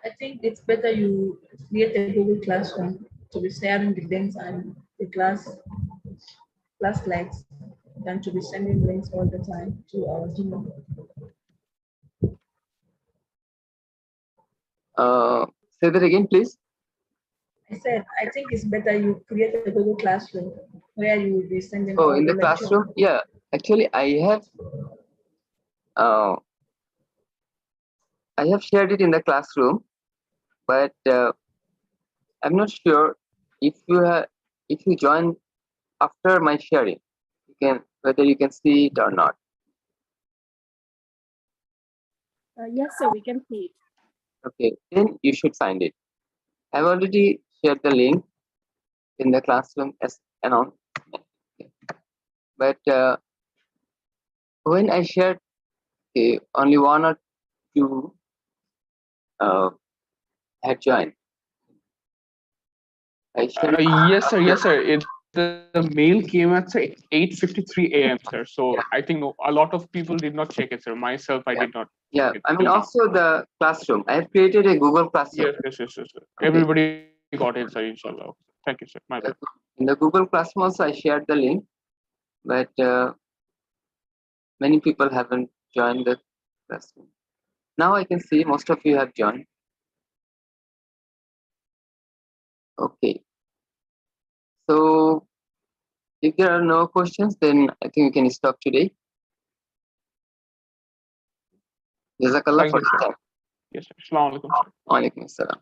I think it's better you create a Google Classroom to be sharing the links and the class legs than to be sending links all the time to our Gmail. Say that again, please. I said, I think it's better you create a Google Classroom where you will be sending Oh, all in the lectures. classroom? Yeah, actually, I have shared it in the classroom, but I'm not sure if you join after my sharing, whether you can see it or not. Yes, sir, we can see it. Okay, then you should find it. I've already shared the link in the classroom as announced. But when I shared, only one or two had joined. I shared Yes, sir. Yes, sir. The mail came at say 8:53 a.m., sir. So Yeah. I think a lot of people did not check it, sir. Myself, I Yeah. did not. Yeah, It I mean till now. also the classroom. I have created a Google Classroom. Yes, sir. Everybody got it, sir. Inshallah. Thank you, sir. My bad. In the Google Classroom also I shared the link, but many people haven't joined the classroom. Now I can see most of you have joined. Okay. So if there are no questions, then I think we can stop today. Jazakallah Thank for you, the sir. time. Yes, sir. Assalamu alaikum, sir. Wa alaikum assalam.